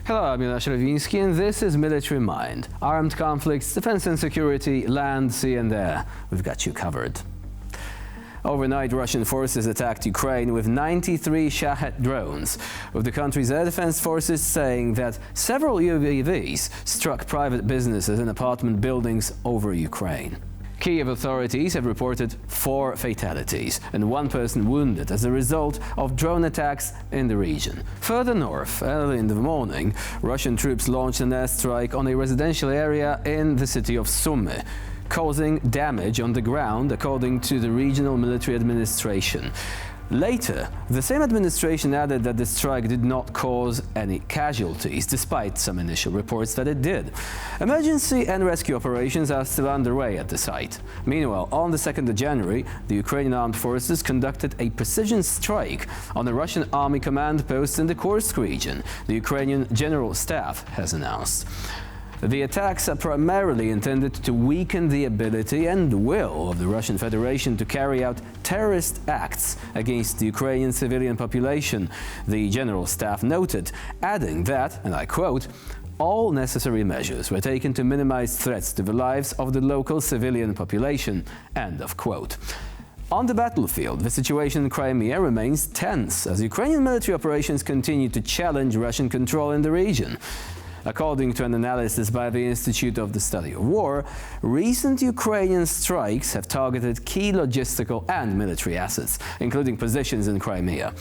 Hello, I'm Milosz Rawiński and this is Military Mind. Armed conflicts, defense and security, land, sea and air. We've got you covered. Overnight, Russian forces attacked Ukraine with 93 Shahed drones, with the country's air defense forces saying that several UAVs struck private businesses and apartment buildings over Ukraine. Kiev authorities have reported 4 fatalities and 1 person wounded as a result of drone attacks in the region. Further north, early in the morning, Russian troops launched an airstrike on a residential area in the city of Sumy, causing damage on the ground, according to the regional military administration. Later, the same administration added that the strike did not cause any casualties, despite some initial reports that it did. Emergency and rescue operations are still underway at the site. Meanwhile, on the 2nd of January, the Ukrainian armed forces conducted a precision strike on a Russian army command post in the Kursk region, the Ukrainian General Staff has announced. The attacks are primarily intended to weaken the ability and will of the Russian Federation to carry out terrorist acts against the Ukrainian civilian population, the General Staff noted, adding that, and I quote, "All necessary measures were taken to minimize threats to the lives of the local civilian population," end of quote. On the battlefield, the situation in Crimea remains tense as Ukrainian military operations continue to challenge Russian control in the region. According to an analysis by the Institute of the Study of War, recent Ukrainian strikes have targeted key logistical and military assets, including positions in Crimea.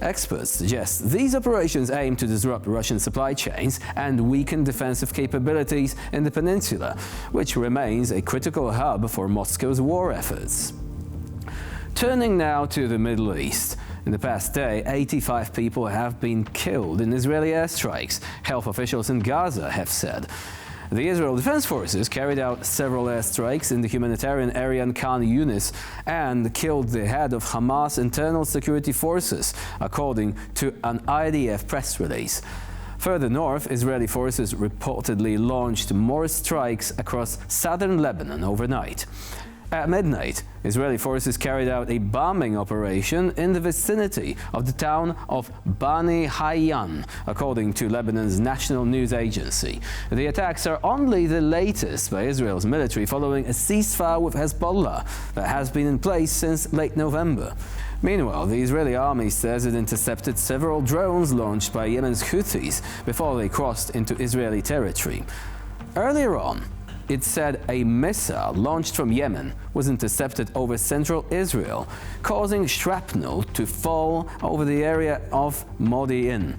Experts suggest these operations aim to disrupt Russian supply chains and weaken defensive capabilities in the peninsula, which remains a critical hub for Moscow's war efforts. Turning now to the Middle East. In the past day, 85 people have been killed in Israeli airstrikes, health officials in Gaza have said. The Israel Defense Forces carried out several airstrikes in the humanitarian area in Khan Yunis and killed the head of Hamas internal security forces, according to an IDF press release. Further north, Israeli forces reportedly launched more strikes across southern Lebanon overnight. At midnight, Israeli forces carried out a bombing operation in the vicinity of the town of Bani Hayyan, according to Lebanon's national news agency. The attacks are only the latest by Israel's military following a ceasefire with Hezbollah that has been in place since late November. Meanwhile, the Israeli army says it intercepted several drones launched by Yemen's Houthis before they crossed into Israeli territory. Earlier on, it said a missile launched from Yemen was intercepted over central Israel, causing shrapnel to fall over the area of Modi'in.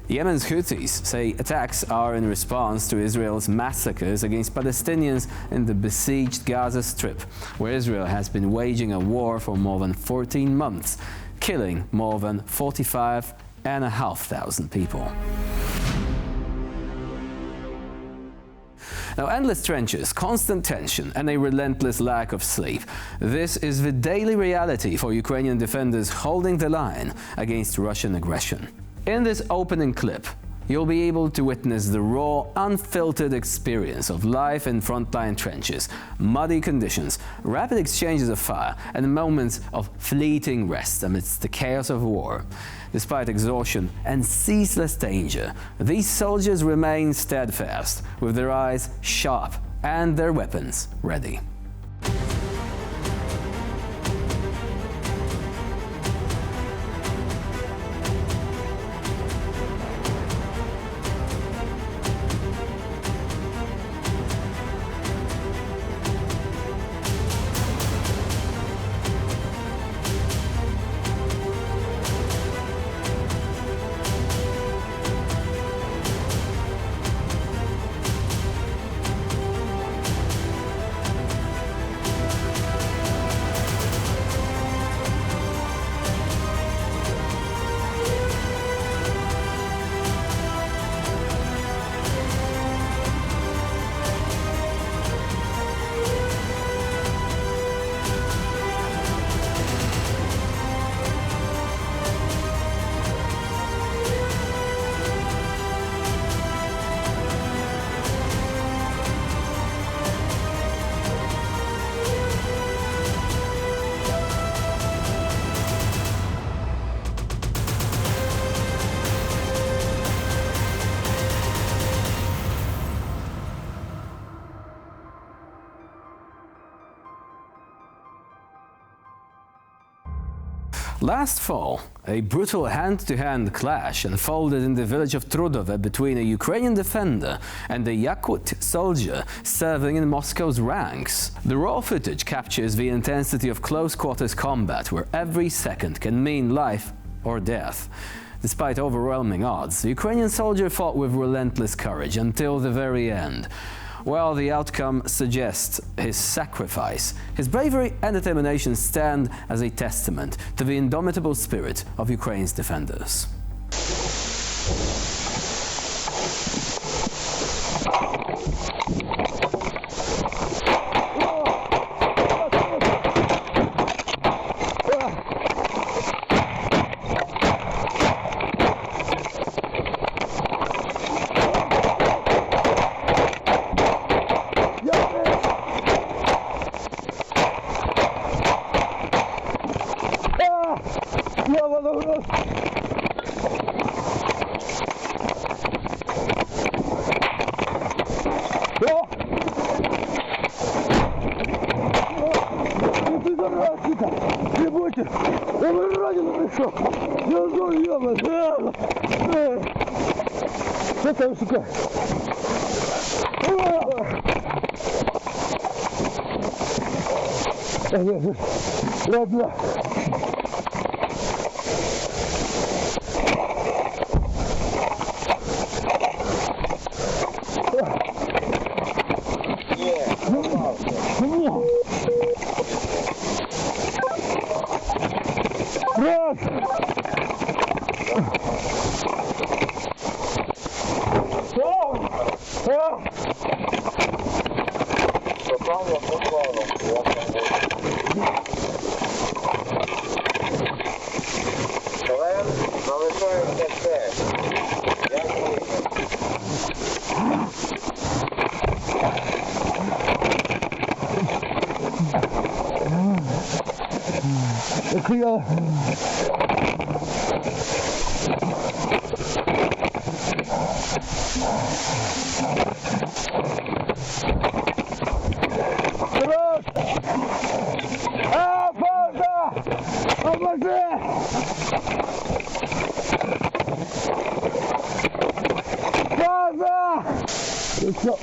Yemen's Houthis say attacks are in response to Israel's massacres against Palestinians in the besieged Gaza Strip, where Israel has been waging a war for more than 14 months, killing more than 45,500 people. Now, endless trenches, constant tension and a relentless lack of sleep. This is the daily reality for Ukrainian defenders holding the line against Russian aggression. In this opening clip, you'll be able to witness the raw, unfiltered experience of life in frontline trenches, muddy conditions, rapid exchanges of fire, and moments of fleeting rest amidst the chaos of war. Despite exhaustion and ceaseless danger, these soldiers remain steadfast, with their eyes sharp and their weapons ready. Last fall, a brutal hand-to-hand clash unfolded in the village of Trudove between a Ukrainian defender and a Yakut soldier serving in Moscow's ranks. The raw footage captures the intensity of close-quarters combat, where every second can mean life or death. Despite overwhelming odds, the Ukrainian soldier fought with relentless courage until the very end. While the outcome suggests his sacrifice, his bravery and determination stand as a testament to the indomitable spirit of Ukraine's defenders.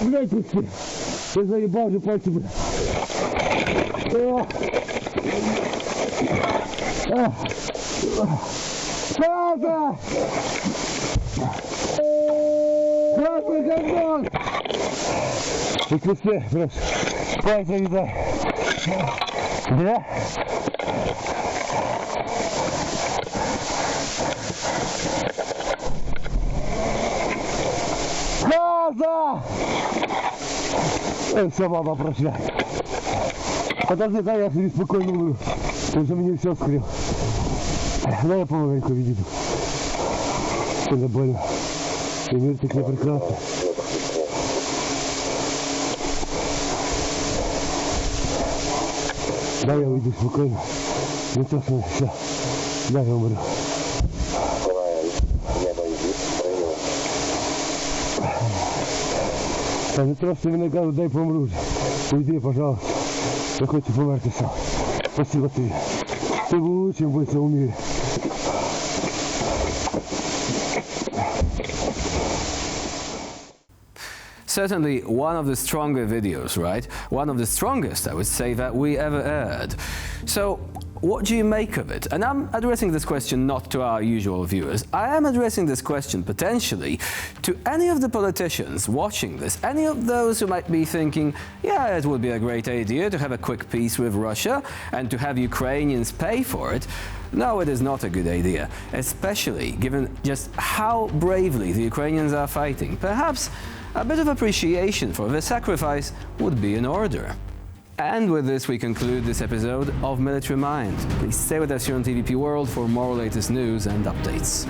Блядь, пусти! Я заебал же пальцы, блядь! Пауза! Красный гандон! Отпусти, блядь! Пальцы не дай! Да? Пауза! Все, мама, прошла. Подожди, дай я себе спокойно умру. Ты уже мне все скрыл. Дай я помаленьку видит. Это больно. И мир так не прекрасный. Дай я уйду спокойно. Не то, что все. Дай я умру. Та не просто мене кажуть, дай помру вже. Уйди, пожалуйста. Я хочу померти сам. Спасибо тобі. Ти був лучшим бойцем у мірі. Certainly one of the stronger videos, right? One of the strongest, I would say, that we ever aired. So, what do you make of it? And I'm addressing this question not to our usual viewers. I am addressing this question potentially to any of the politicians watching this, any of those who might be thinking, yeah, it would be a great idea to have a quick peace with Russia and to have Ukrainians pay for it. No, it is not a good idea, especially given just how bravely the Ukrainians are fighting. Perhaps a bit of appreciation for their sacrifice would be in order. And with this, we conclude this episode of Military Mind. Please stay with us here on TVP World for more latest news and updates.